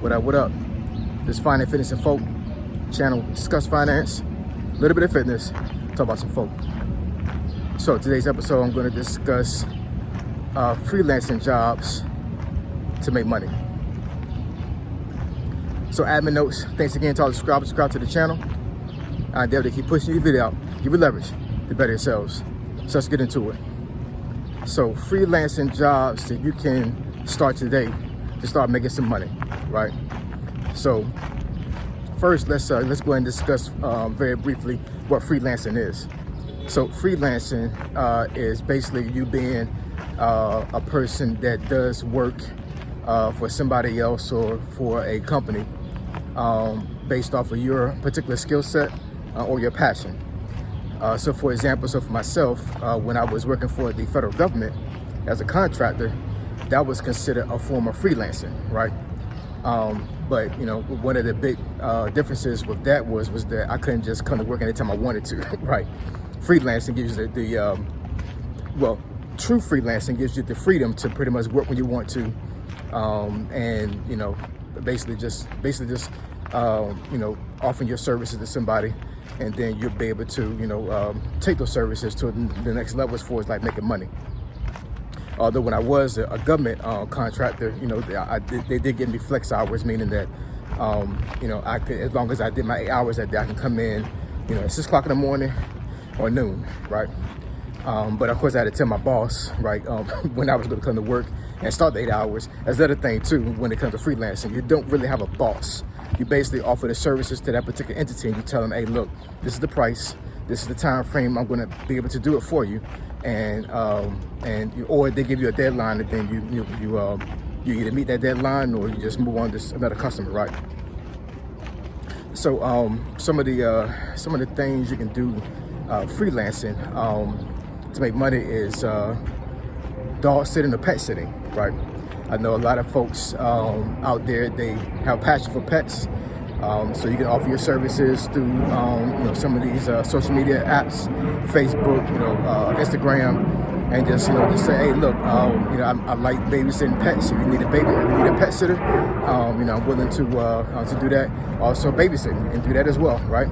What up? This Finance, Fitness, and Folk channel. Discuss finance, a little bit of fitness, talk about some folk. So today's episode, I'm going to discuss freelancing jobs to make money. So admin notes, thanks again to all the subscribe to the channel. I endeavor to keep pushing your video out, give you leverage to better yourselves. So let's get into it. So freelancing jobs that you can start today to start making some money, right? So first, let's go ahead and discuss very briefly what freelancing is. So freelancing is basically you being a person that does work for somebody else or for a company based off of your particular skill set or your passion. So for example, for myself, when I was working for the federal government as a contractor, that was considered a form of freelancing, right? But you know, one of the big differences with that was that I couldn't just come to work anytime I wanted to, right? Freelancing gives you true freelancing gives you the freedom to pretty much work when you want to, and you know, basically just offering your services to somebody, and then you'll be able to take those services to the next level as far as like making money. Although when I was a government contractor, they did give me flex hours, meaning that I could, as long as I did my 8 hours that day, I can come in at 6 o'clock in the morning or noon, right? But of course I had to tell my boss, right, when I was going to come to work and start the 8 hours. That's the other thing too, when it comes to freelancing, you don't really have a boss. You basically offer the services to that particular entity, and you tell them, hey, look, this is the price, this is the time frame I'm going to be able to do it for you, or they give you a deadline, and then you either meet that deadline or you just move on to another customer, right? So some of the things you can do freelancing to make money is dog sitting or pet sitting, right? I know a lot of folks out there, they have passion for pets, so you can offer your services through some of these social media apps, Facebook, Instagram, and just say, hey, look, I like babysitting pets. If you need a pet sitter, I'm willing to do that. Also babysitting, you can do that as well, right?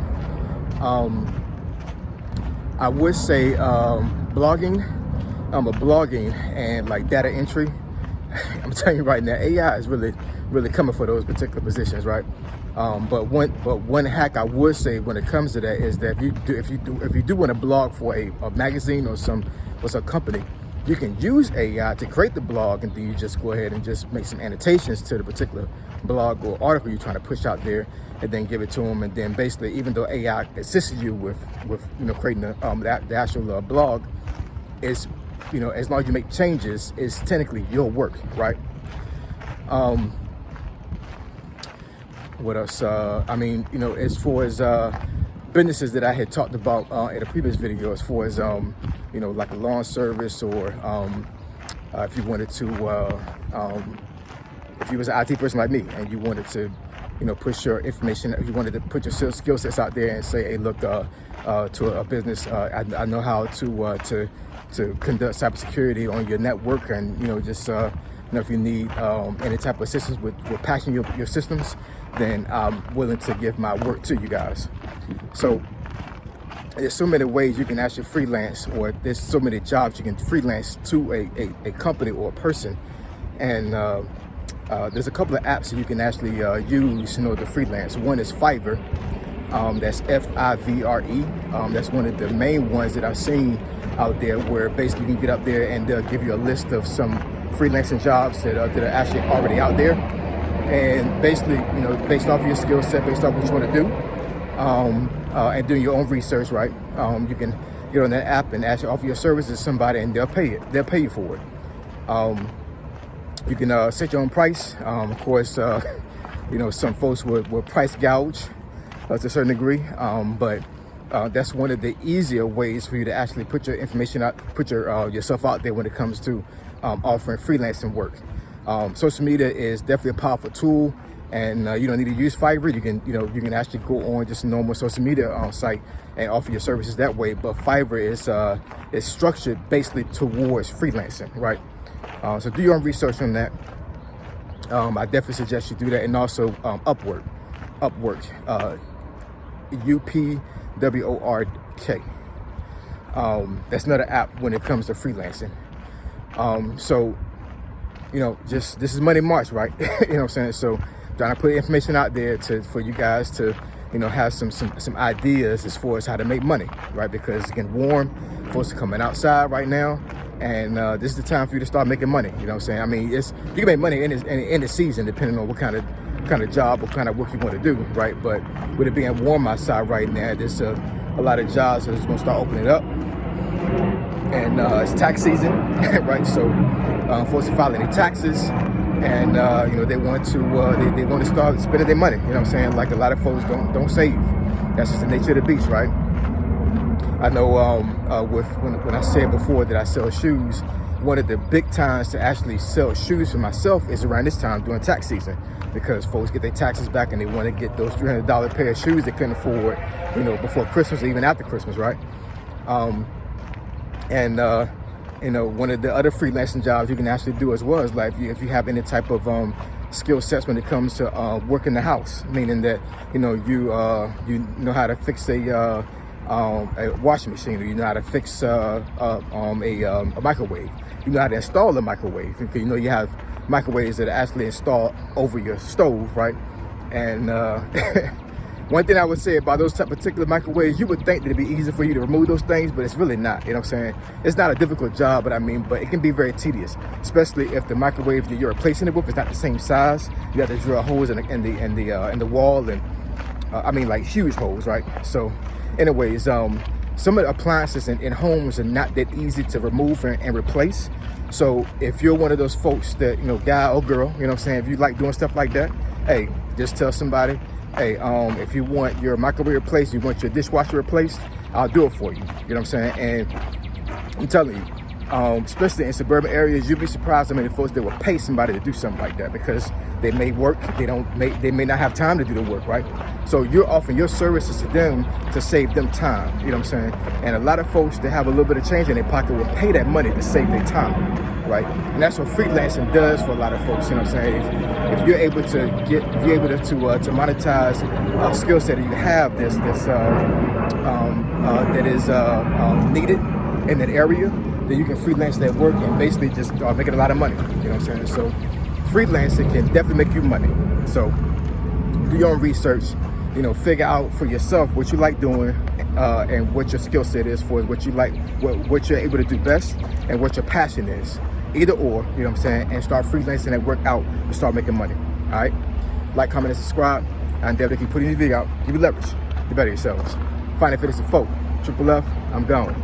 I would say blogging and like data entry. I'm telling you right now, AI is really coming for those particular positions, right? But one hack I would say when it comes to that is that if you do want to blog for a magazine or some company, you can use AI to create the blog, and then you just go ahead and just make some annotations to the particular blog or article you're trying to push out there, and then give it to them. And then basically, even though AI assists you with creating the actual blog, is as long as you make changes, it's technically your work, right? What else? As far as businesses that I had talked about in a previous video, as far as like a lawn service, or if you wanted to, if you was an IT person like me and you wanted to, push your information, if you wanted to put your skill sets out there and say, hey, look, to a business, I know how to conduct cybersecurity on your network, and if you need any type of assistance with patching your systems, then I'm willing to give my work to you guys. So there's so many ways you can actually freelance, or there's so many jobs you can freelance to a company or a person, and there's a couple of apps that you can actually use to freelance. One is Fiverr. That's Fivre. That's one of the main ones that I've seen out there, where basically you can get up there and they'll give you a list of some freelancing jobs that are actually already out there, and basically based off your skill set, based off what you want to do, and doing your own research, right? You can get on that app and actually offer your services to somebody, and they'll pay you for it. You can set your own price. Of course, some folks will price gouge to a certain degree, but that's one of the easier ways for you to actually put your information out, put yourself out there when it comes to offering freelancing work. Social media is definitely a powerful tool, and you don't need to use Fiverr. You can actually go on just a normal social media site and offer your services that way. But Fiverr is structured basically towards freelancing, right? So do your own research on that. I definitely suggest you do that. And also Upwork, UPWORK. That's another app when it comes to freelancing. So, just this is Monday, March, right? You know what I'm saying? So trying to put information out there for you guys to, have some ideas as far as how to make money, right? Because it's getting warm, folks are coming outside right now, and this is the time for you to start making money. You know what I'm saying? I mean, you can make money in the season depending on what kind of job, what kind of work you want to do, right? But with it being warm outside right now, there's a lot of jobs that's going to start opening up. And it's tax season, right? So folks are filing their taxes, and they want to start spending their money. You know what I'm saying? Like a lot of folks don't save. That's just the nature of the beast, right? I know when I said before that I sell shoes, one of the big times to actually sell shoes for myself is around this time during tax season, because folks get their taxes back and they want to get those $300 pair of shoes they couldn't afford, before Christmas or even after Christmas, right? One of the other freelancing jobs you can actually do as well is like if you have any type of skill sets when it comes to work in the house, meaning that you know how to fix a washing machine, or you know how to fix a microwave, you know how to install a microwave. You have microwaves that are actually installed over your stove, right? And one thing I would say about those particular microwaves, you would think that it'd be easy for you to remove those things, but it's really not. You know what I'm saying? It's not a difficult job, but it can be very tedious, especially if the microwave that you're replacing it with is not the same size. You have to drill holes in the wall, and like huge holes, right? So, anyways, some of the appliances in homes are not that easy to remove and replace. So if you're one of those folks that, guy or girl, you know what I'm saying, if you like doing stuff like that, hey, just tell somebody, hey, if you want your microwave replaced, you want your dishwasher replaced, I'll do it for you. You know what I'm saying? And I'm telling you, especially in suburban areas, you'd be surprised how many folks that will pay somebody to do something like that, because they may work, they may not have time to do the work, right? So you're offering your services to them to save them time. You know what I'm saying? And a lot of folks that have a little bit of change in their pocket will pay that money to save their time, right? And that's what freelancing does for a lot of folks. You know what I'm saying? If you're able to to monetize a skill set that you have that is needed in that area, then you can freelance that work and basically just start making a lot of money. You know what I'm saying? So freelancing can definitely make you money. So do your own research, figure out for yourself what you like doing, and what your skill set is for what you like, what you're able to do best, and what your passion is. Either or, you know what I'm saying? And start freelancing that work out and start making money. All right? Like, comment, and subscribe. I endeavor to keep putting this video out. Give you leverage. Do better yourselves. Find it, fitness, and folk. Triple F, I'm gone.